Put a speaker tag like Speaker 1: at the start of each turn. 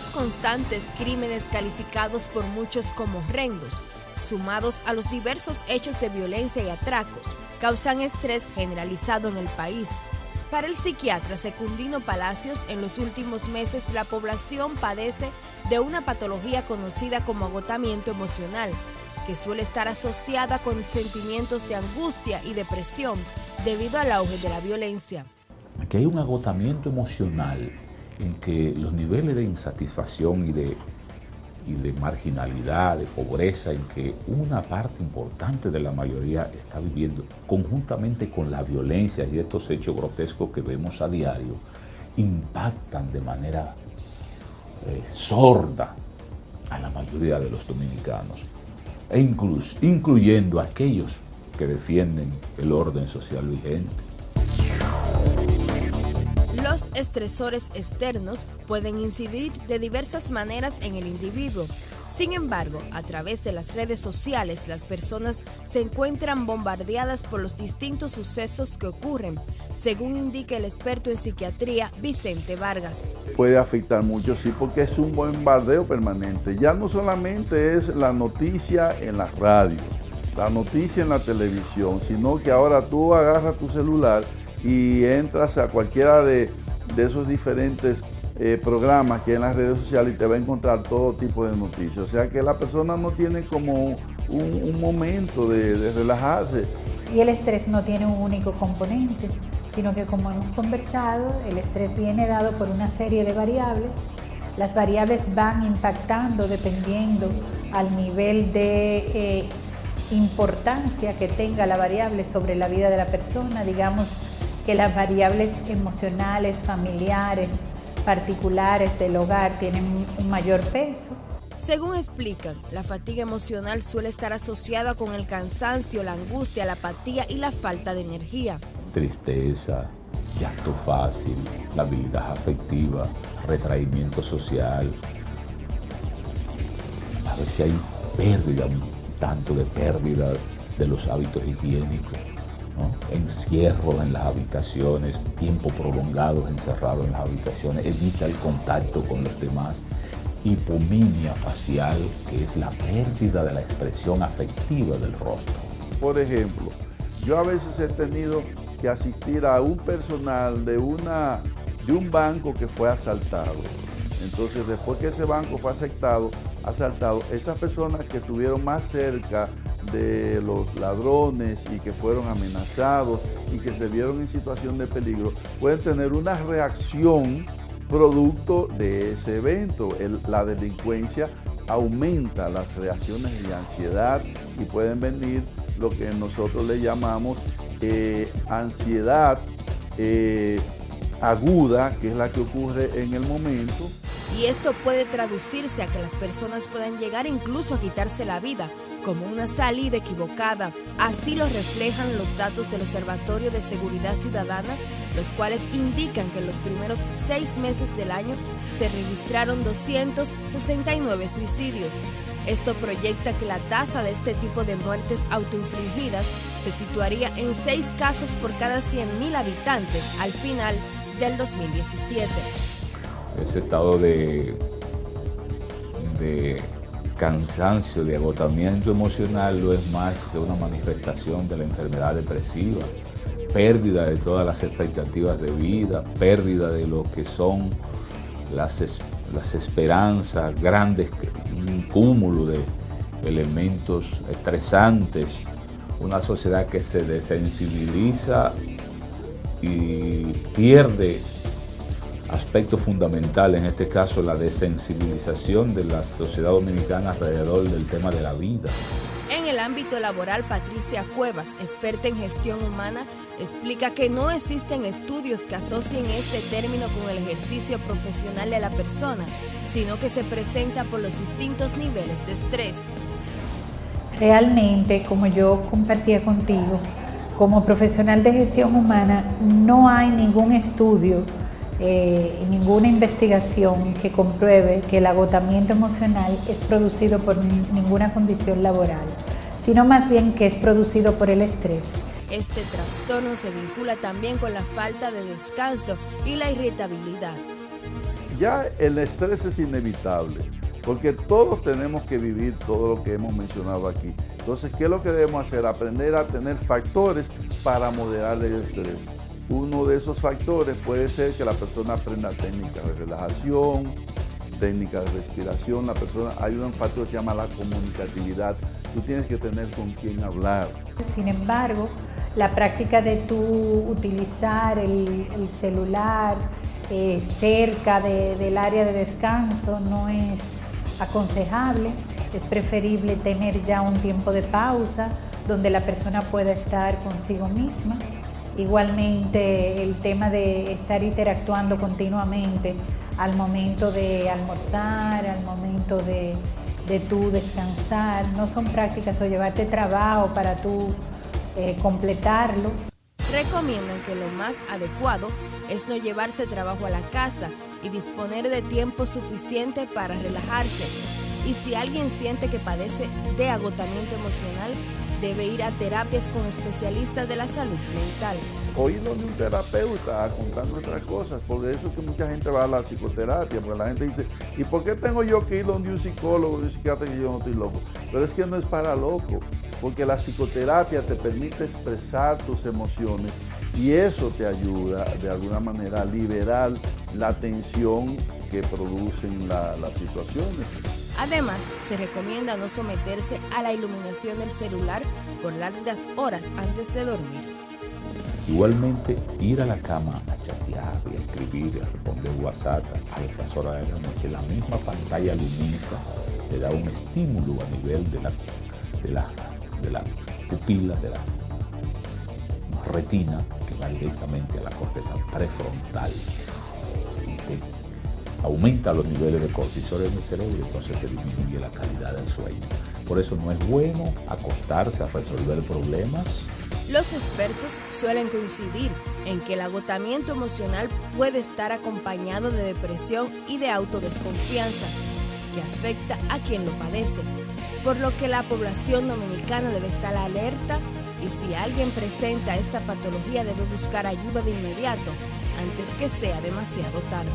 Speaker 1: Los constantes crímenes calificados por muchos como horrendos, sumados a los diversos hechos de violencia y atracos, causan estrés generalizado en el país. Para el psiquiatra Secundino Palacios, en los últimos meses la población padece de una patología conocida como agotamiento emocional, que suele estar asociada con sentimientos de angustia y depresión debido al auge de la violencia.
Speaker 2: Aquí hay un agotamiento emocional en que los niveles de insatisfacción y de marginalidad, de pobreza, en que una parte importante de la mayoría está viviendo conjuntamente con la violencia y estos hechos grotescos que vemos a diario, impactan de manera sorda a la mayoría de los dominicanos, e incluyendo a aquellos que defienden el orden social vigente.
Speaker 1: Los estresores externos pueden incidir de diversas maneras en el individuo. Sin embargo, a través de las redes sociales, las personas se encuentran bombardeadas por los distintos sucesos que ocurren, según indica el experto en psiquiatría Vicente Vargas.
Speaker 3: Puede afectar mucho, sí, porque es un bombardeo permanente. Ya no solamente es la noticia en la radio, la noticia en la televisión, sino que ahora tú agarras tu celular y entras a cualquiera de esos diferentes programas que hay en las redes sociales y te va a encontrar todo tipo de noticias. O sea que la persona no tiene como un momento de relajarse.
Speaker 4: Y el estrés no tiene un único componente, sino que, como hemos conversado, el estrés viene dado por una serie de variables. Las variables van impactando dependiendo al nivel de importancia que tenga la variable sobre la vida de la persona. Digamos que las variables emocionales, familiares, particulares del hogar tienen un mayor peso.
Speaker 1: Según explican, la fatiga emocional suele estar asociada con el cansancio, la angustia, la apatía y la falta de energía.
Speaker 2: Tristeza, llanto fácil, la habilidad afectiva, retraimiento social. A veces hay pérdida, un tanto de pérdida de los hábitos higiénicos, ¿no? Encierro en las habitaciones, tiempo prolongado encerrado en las habitaciones, evita el contacto con los demás. Hipominia facial, que es la pérdida de la expresión afectiva del rostro.
Speaker 3: Por ejemplo, yo a veces he tenido que asistir a un personal de un banco que fue asaltado. Entonces, después que ese banco fue asaltado, esas personas que estuvieron más cerca de los ladrones y que fueron amenazados y que se vieron en situación de peligro, pueden tener una reacción producto de ese evento. La delincuencia aumenta las reacciones de ansiedad y pueden venir lo que nosotros le llamamos ansiedad aguda, que es la que ocurre en el momento.
Speaker 1: Y esto puede traducirse a que las personas puedan llegar incluso a quitarse la vida, como una salida equivocada. Así lo reflejan los datos del Observatorio de Seguridad Ciudadana, los cuales indican que en los primeros 6 meses del año se registraron 269 suicidios. Esto proyecta que la tasa de este tipo de muertes autoinfligidas se situaría en 6 casos por cada 100.000 habitantes al final del 2017.
Speaker 2: Ese estado de cansancio, de agotamiento emocional no es más que una manifestación de la enfermedad depresiva, pérdida de todas las expectativas de vida, pérdida de lo que son las esperanzas, un cúmulo de elementos estresantes, una sociedad que se desensibiliza y pierde aspecto fundamental, en este caso la desensibilización de la sociedad dominicana alrededor del tema de la vida.
Speaker 1: En el ámbito laboral, Patricia Cuevas, experta en gestión humana, explica que no existen estudios que asocien este término con el ejercicio profesional de la persona, sino que se presenta por los distintos niveles de estrés.
Speaker 4: Realmente, como yo compartía contigo, como profesional de gestión humana, no hay ningún estudio ninguna investigación que compruebe que el agotamiento emocional es producido por ninguna condición laboral, sino más bien que es producido por el estrés.
Speaker 1: Este trastorno se vincula también con la falta de descanso y la irritabilidad.
Speaker 3: Ya el estrés es inevitable, porque todos tenemos que vivir todo lo que hemos mencionado aquí. Entonces, ¿qué es lo que debemos hacer? Aprender a tener factores para moderar el estrés. Uno de esos factores puede ser que la persona aprenda técnicas de relajación, técnicas de respiración. Hay un factor que se llama la comunicatividad. Tú tienes que tener con quién hablar.
Speaker 4: Sin embargo, la práctica de tú utilizar el celular cerca del área de descanso no es aconsejable. Es preferible tener ya un tiempo de pausa donde la persona pueda estar consigo misma. Igualmente, el tema de estar interactuando continuamente al momento de almorzar, al momento de tú descansar, no son prácticas, o llevarte trabajo para tú completarlo.
Speaker 1: Recomiendan que lo más adecuado es no llevarse trabajo a la casa y disponer de tiempo suficiente para relajarse. Y si alguien siente que padece de agotamiento emocional, debe ir a terapias con especialistas de la salud mental.
Speaker 3: O ir donde un terapeuta contando otras cosas. Por eso es que mucha gente va a la psicoterapia, porque la gente dice, ¿y por qué tengo yo que ir donde un psicólogo, un psiquiatra, que yo no estoy loco? Pero es que no es para loco, porque la psicoterapia te permite expresar tus emociones y eso te ayuda de alguna manera a liberar la tensión que producen las situaciones.
Speaker 1: Además, se recomienda no someterse a la iluminación del celular por largas horas antes de dormir.
Speaker 2: Igualmente, ir a la cama a chatear y a escribir, a responder WhatsApp a estas horas de la noche, la misma pantalla lumínica le da un estímulo a nivel de la pupila, de la retina, que va directamente a la corteza prefrontal y que aumenta los niveles de cortisol en el cerebro y entonces se disminuye la calidad del sueño. Por eso no es bueno acostarse a resolver problemas.
Speaker 1: Los expertos suelen coincidir en que el agotamiento emocional puede estar acompañado de depresión y de autodesconfianza, que afecta a quien lo padece, por lo que la población dominicana debe estar alerta y si alguien presenta esta patología debe buscar ayuda de inmediato, antes que sea demasiado tarde.